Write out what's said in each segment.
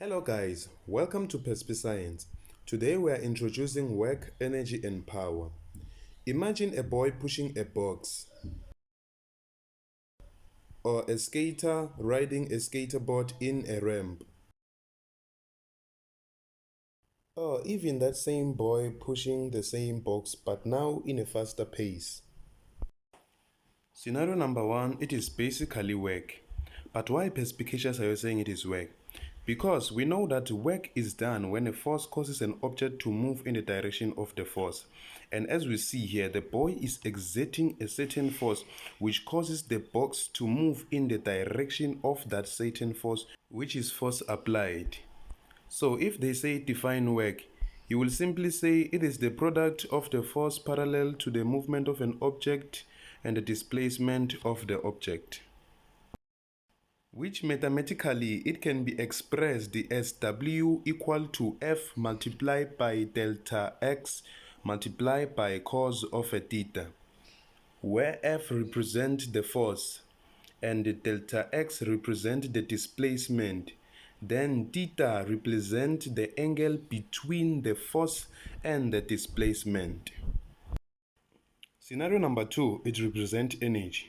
Hello guys, welcome to PSP Science. Today we are introducing work, energy and power. Imagine a boy pushing a box or a skater riding a skateboard in a ramp. Or even that same boy pushing the same box but now in a faster pace. Scenario number 1, it is basically work. But why perspicacious are you saying it is work? Because we know that work is done when a force causes an object to move in the direction of the force. And as we see here, the boy is exerting a certain force which causes the box to move in the direction of that certain force, which is force applied. So if they say define work, you will simply say it is the product of the force parallel to the movement of an object and the displacement of the object, which mathematically it can be expressed as W equal to F multiplied by delta X multiplied by cos of a theta, where F represents the force and the delta X represents the displacement. Then theta represents the angle between the force and the displacement. Scenario number 2, it represents energy.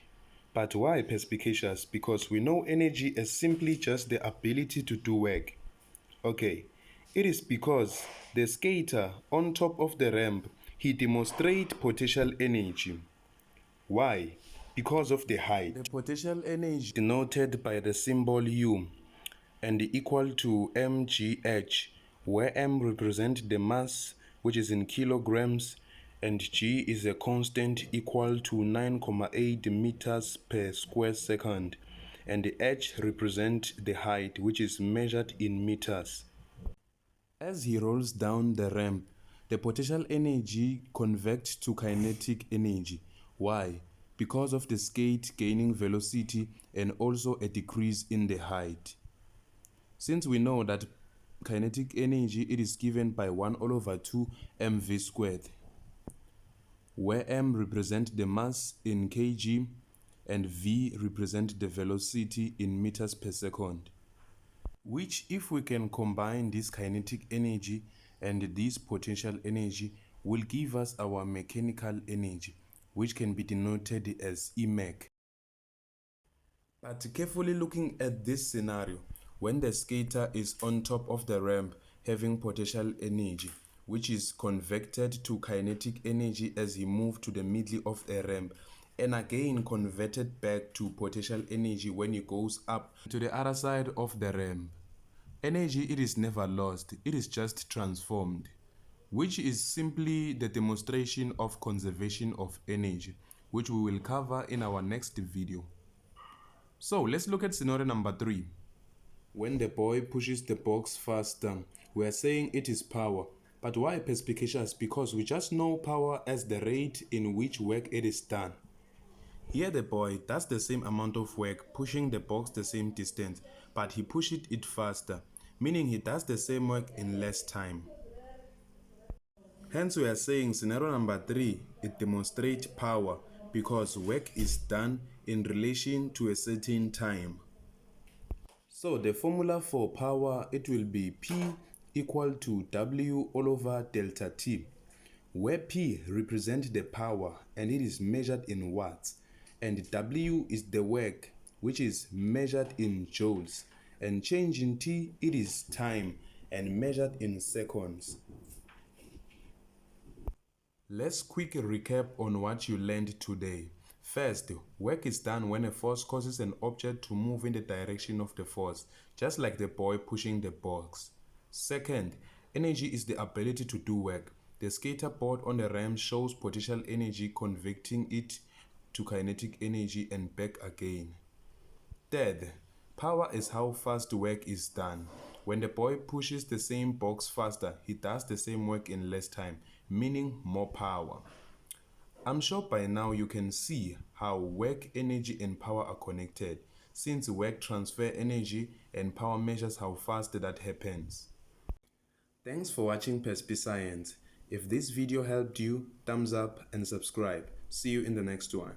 But why perspicacious? Because we know energy is simply just the ability to do work. Okay, it is because the skater on top of the ramp, he demonstrates potential energy. Why? Because of the height. The potential energy denoted by the symbol U and equal to mgh, where m represents the mass, which is in kilograms, and g is a constant equal to 9.8 meters per square second, and the h represents the height, which is measured in meters. As he rolls down the ramp, the potential energy converts to kinetic energy. Why? Because of the skate gaining velocity and also a decrease in the height. Since we know that kinetic energy, it is given by 1/2 mv squared, where m represents the mass in kg and v represents the velocity in meters per second, which if we can combine this kinetic energy and this potential energy will give us our mechanical energy, which can be denoted as Emech. But carefully looking at this scenario, when the skater is on top of the ramp having potential energy, which is converted to kinetic energy as he moves to the middle of the ramp, and again converted back to potential energy when he goes up to the other side of the ramp. Energy, it is never lost, it is just transformed, which is simply the demonstration of conservation of energy, which we will cover in our next video. So let's look at scenario number 3. When the boy pushes the box faster, we are saying it is power. But why perspicacious? Because we just know power as the rate in which work it is done. Here the boy does the same amount of work pushing the box the same distance, but he pushes it faster, meaning he does the same work in less time. Hence we are saying scenario number 3, it demonstrates power because work is done in relation to a certain time. So the formula for power, it will be P equal to W all over delta T, where P represents the power and it is measured in watts, and W is the work, which is measured in joules, and change in T, it is time and measured in seconds. Let's quick recap on what you learned today. First, work is done when a force causes an object to move in the direction of the force, just like the boy pushing the box. Second, energy is the ability to do work. The skater board on the ramp shows potential energy converting it to kinetic energy and back again. Third, power is how fast work is done. When the boy pushes the same box faster, he does the same work in less time, meaning more power. I'm sure by now you can see how work, energy and power are connected, since work transfers energy and power measures how fast that happens. Thanks for watching PSP Science. If this video helped you, thumbs up and subscribe. See you in the next one.